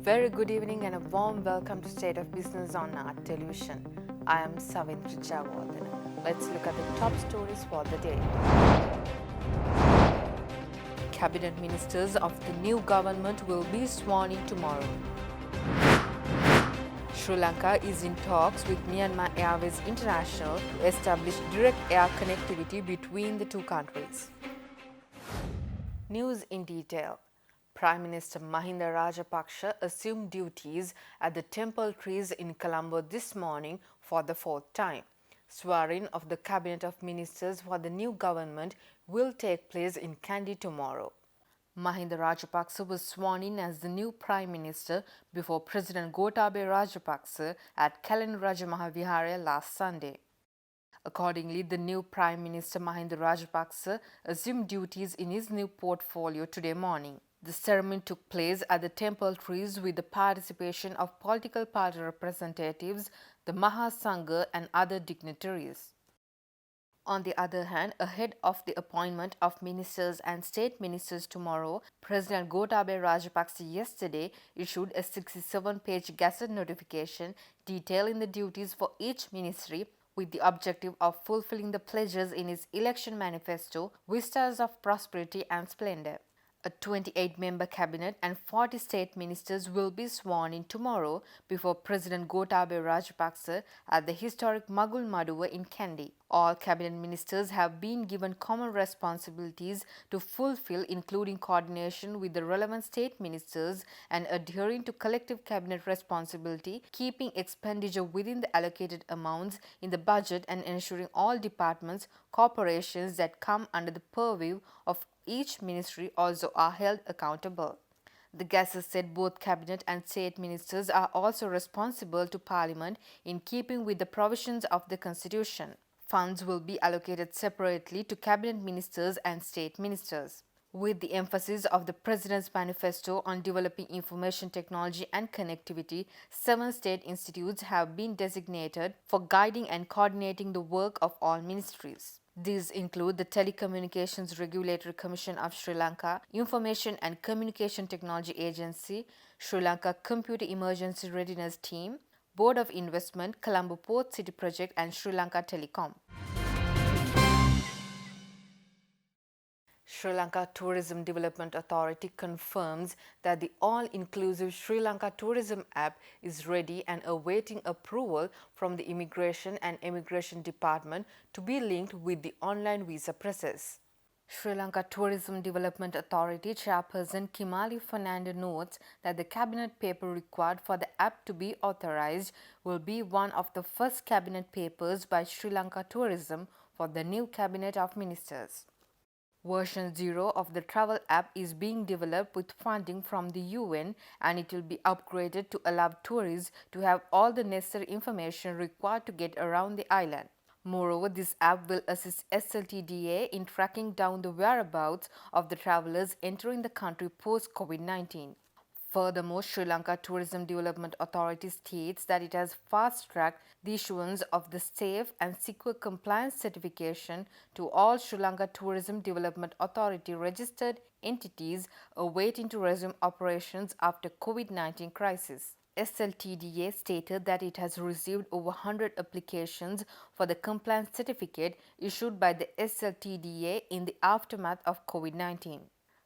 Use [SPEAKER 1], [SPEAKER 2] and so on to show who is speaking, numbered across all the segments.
[SPEAKER 1] very good evening and a warm welcome to State of Business on our television. I am Savitri Jagwardhan. Let's look at the top stories for the day. Cabinet ministers of the new government will be sworn in tomorrow. Sri Lanka is in talks with Myanmar Airways International to establish direct air connectivity between the two countries. News in detail. Prime Minister Mahinda Rajapaksa assumed duties at the Temple Trees in Colombo this morning for the fourth time. Swearing of the Cabinet of Ministers for the new government will take place in Kandy tomorrow. Mahinda Rajapaksa was sworn in as the new Prime Minister before President Gotabaya Rajapaksa at Kalani Raja Mahavihara last Sunday. Accordingly, the new Prime Minister Mahinda Rajapaksa assumed duties in his new portfolio today morning. The ceremony took place at the Temple Trees with the participation of political party representatives, the Mahasangha and other dignitaries. On the other hand, ahead of the appointment of ministers and state ministers tomorrow, President Gotabaya Rajapaksa yesterday issued a 67-page Gazette notification detailing the duties for each ministry with the objective of fulfilling the pledges in his election manifesto, Vistas of Prosperity and Splendor. A 28-member cabinet and 40 state ministers will be sworn in tomorrow before President Gotabaya Rajapaksa at the historic Magul Maduwa in Kandy. All cabinet ministers have been given common responsibilities to fulfill, including coordination with the relevant state ministers and adhering to collective cabinet responsibility, keeping expenditure within the allocated amounts in the budget and ensuring all departments, corporations that come under the purview of each ministry also are held accountable. The Gazette said both cabinet and state ministers are also responsible to Parliament in keeping with the provisions of the Constitution. Funds will be allocated separately to cabinet ministers and state ministers. With the emphasis of the President's manifesto on developing information technology and connectivity, 7 state institutes have been designated for guiding and coordinating the work of all ministries. These include the Telecommunications Regulatory Commission of Sri Lanka, Information and Communication Technology Agency, Sri Lanka Computer Emergency Readiness Team, Board of Investment, Colombo Port City Project and Sri Lanka Telecom. Sri Lanka Tourism Development Authority confirms that the all-inclusive Sri Lanka Tourism App is ready and awaiting approval from the Immigration and Immigration Department to be linked with the online visa process. Sri Lanka Tourism Development Authority Chairperson Kimali Fernando notes that the cabinet paper required for the app to be authorized will be one of the first cabinet papers by Sri Lanka Tourism for the new Cabinet of Ministers. Version 0 of the travel app is being developed with funding from the UN and it will be upgraded to allow tourists to have all the necessary information required to get around the island. Moreover, this app will assist SLTDA in tracking down the whereabouts of the travelers entering the country post-COVID-19. Furthermore, Sri Lanka Tourism Development Authority states that it has fast-tracked the issuance of the Safe and Secure Compliance Certification to all Sri Lanka Tourism Development Authority registered entities awaiting to resume operations after COVID-19 crisis. SLTDA stated that it has received over 100 applications for the compliance certificate issued by the SLTDA in the aftermath of COVID-19.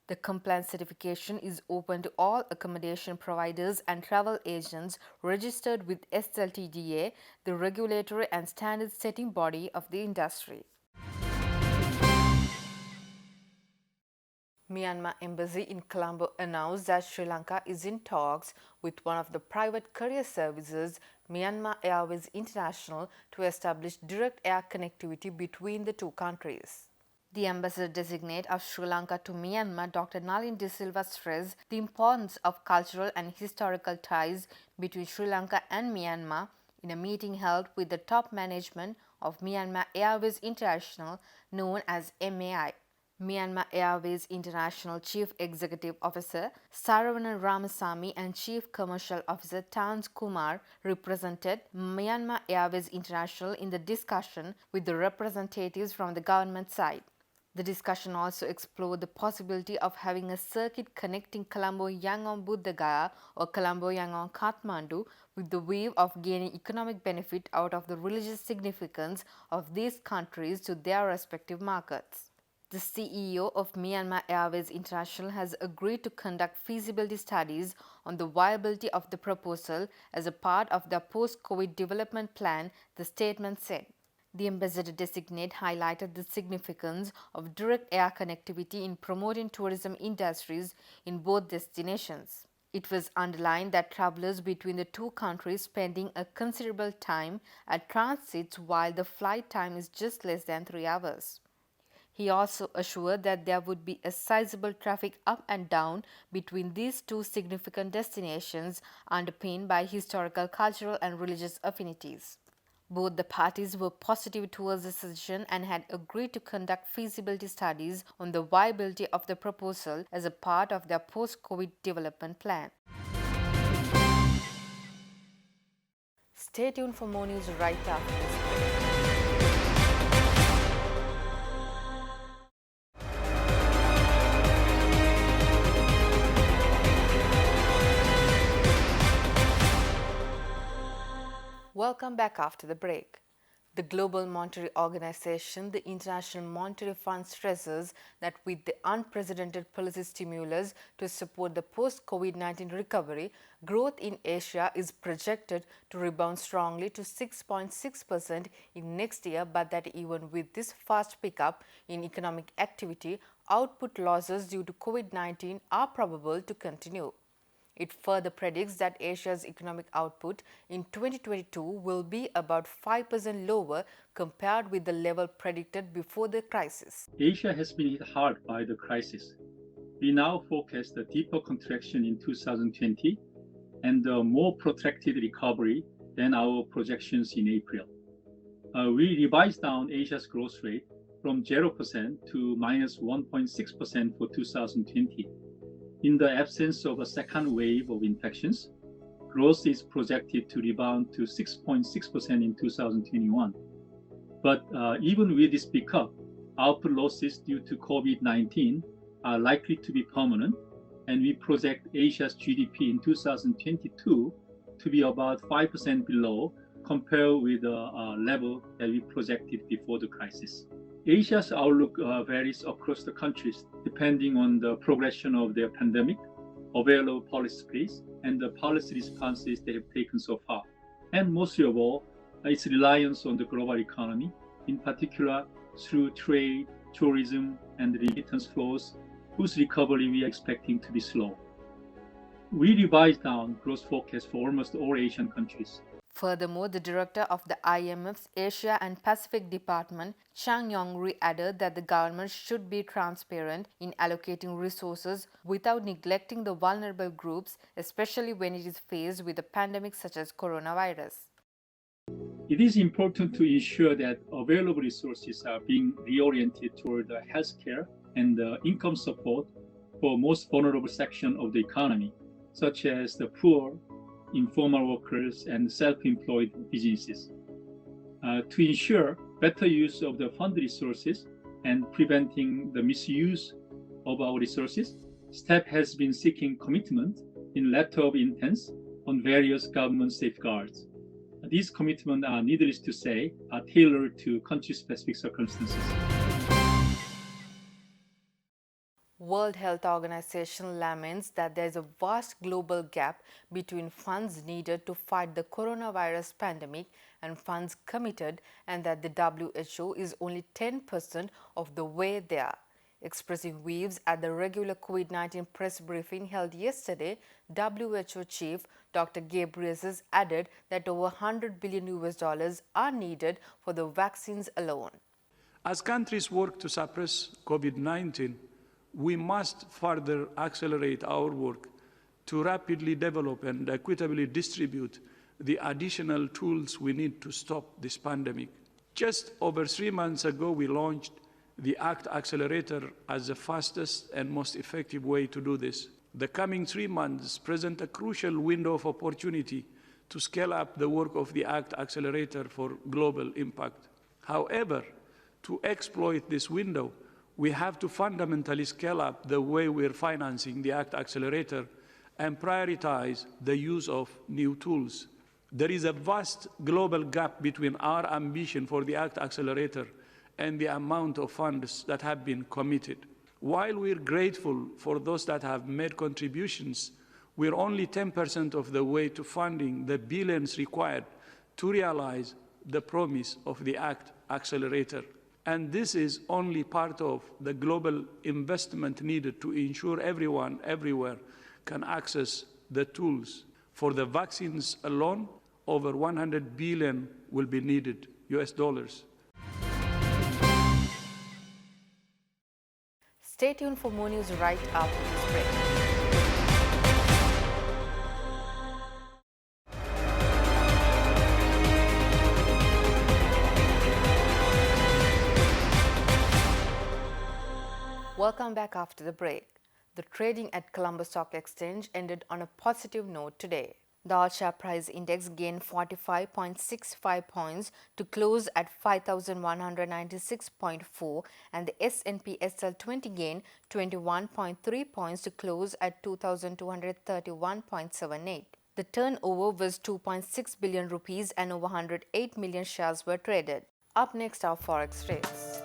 [SPEAKER 1] The compliance certification is open to all accommodation providers and travel agents registered with SLTDA, the regulatory and standard setting body of the industry. Myanmar Embassy in Colombo announced that Sri Lanka is in talks with one of the private courier services, Myanmar Airways International, to establish direct air connectivity between the two countries. The Ambassador-designate of Sri Lanka to Myanmar, Dr. Nalin De Silva, stressed the importance of cultural and historical ties between Sri Lanka and Myanmar in a meeting held with the top management of Myanmar Airways International, known as MAI. Myanmar Airways International Chief Executive Officer Saravanan Ramasamy and Chief Commercial Officer Tans Kumar represented Myanmar Airways International in the discussion with the representatives from the government side. The discussion also explored the possibility of having a circuit connecting Colombo Yangon Buddha Gaya or Colombo Yangon Kathmandu with the view of gaining economic benefit out of the religious significance of these countries to their respective markets. The CEO of Myanmar Airways International has agreed to conduct feasibility studies on the viability of the proposal as a part of their post-COVID development plan, the statement said. The ambassador designate highlighted the significance of direct air connectivity in promoting tourism industries in both destinations. It was underlined that travelers between the two countries spending a considerable time at transits while the flight time is just less than 3 hours. He also assured that there would be a sizable traffic up and down between these two significant destinations underpinned by historical, cultural and religious affinities. Both the parties were positive towards the suggestion and had agreed to conduct feasibility studies on the viability of the proposal as a part of their post-COVID development plan. Stay tuned for more news right after this break. Welcome back after the break. The Global Monetary Organization, the International Monetary Fund, stresses that with the unprecedented policy stimulus to support the post-COVID-19 recovery, growth in Asia is projected to rebound strongly to 6.6% in next year, but that even with this fast pickup in economic activity, output losses due to COVID-19 are probable to continue. It further predicts that Asia's economic output in 2022 will be about 5% lower compared with the level predicted before the crisis.
[SPEAKER 2] Asia has been hit hard by the crisis. We now forecast a deeper contraction in 2020 and a more protracted recovery than our projections in April. We revised down Asia's growth rate from 0% to minus 1.6% for 2020. In the absence of a second wave of infections, growth is projected to rebound to 6.6% in 2021. But even with this pickup, output losses due to COVID-19 are likely to be permanent, and we project Asia's GDP in 2022 to be about 5% below compared with the level that we projected before the crisis. Asia's outlook varies across the countries depending on the progression of their pandemic, available policies, and the policy responses they have taken so far. And most of all, its reliance on the global economy, in particular through trade, tourism, and remittance flows, whose recovery we are expecting to be slow. We revised down growth forecasts for almost all Asian countries.
[SPEAKER 1] Furthermore, the director of the IMF's Asia and Pacific Department, Chang Yong-ri, added that the government should be transparent in allocating resources without neglecting the vulnerable groups, especially when it is faced with a pandemic such as coronavirus.
[SPEAKER 2] It is important to ensure that available resources are being reoriented toward the healthcare and the income support for most vulnerable sections of the economy, such as the poor, informal workers, and self-employed businesses. To ensure better use of the fund resources and preventing the misuse of our resources, STEP has been seeking commitment in letter of intent on various government safeguards. These commitments are, needless to say, are tailored to country-specific circumstances.
[SPEAKER 1] World Health Organization laments that there is a vast global gap between funds needed to fight the coronavirus pandemic and funds committed, and that the WHO is only 10% of the way there. Expressing views at the regular COVID-19 press briefing held yesterday, WHO Chief Dr. Ghebreyesus added that over $100 billion are needed for the vaccines alone.
[SPEAKER 3] As countries work to suppress COVID-19, we must further accelerate our work to rapidly develop and equitably distribute the additional tools we need to stop this pandemic. Just over 3 months ago, we launched the ACT Accelerator as the fastest and most effective way to do this. The coming 3 months present a crucial window of opportunity to scale up the work of the ACT Accelerator for global impact. However, to exploit this window, We have to fundamentally scale up the way we're financing the ACT Accelerator and prioritize the use of new tools. There is a vast global gap between our ambition for the ACT Accelerator and the amount of funds that have been committed. While we're grateful for those that have made contributions, we're only 10% of the way to funding the billions required to realize the promise of the ACT Accelerator. And this is only part of the global investment needed to ensure everyone, everywhere, can access the tools. For the vaccines alone, over 100 billion will be needed, US dollars.
[SPEAKER 1] Stay tuned for more news right after this break. Welcome back after the break. The trading at Colombo Stock Exchange ended on a positive note today. The all-share price index gained 45.65 points to close at 5,196.4, and the S&P SL20 gained 21.3 points to close at 2,231.78. The turnover was 2.6 billion rupees and over 108 million shares were traded. Up next are forex rates.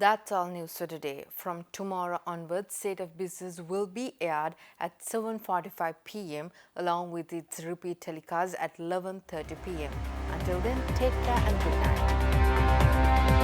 [SPEAKER 1] That's all news for today. From tomorrow onwards, State of Business will be aired at 7:45 p.m. along with its repeat telecast at 11:30 p.m. Until then, take care and good night.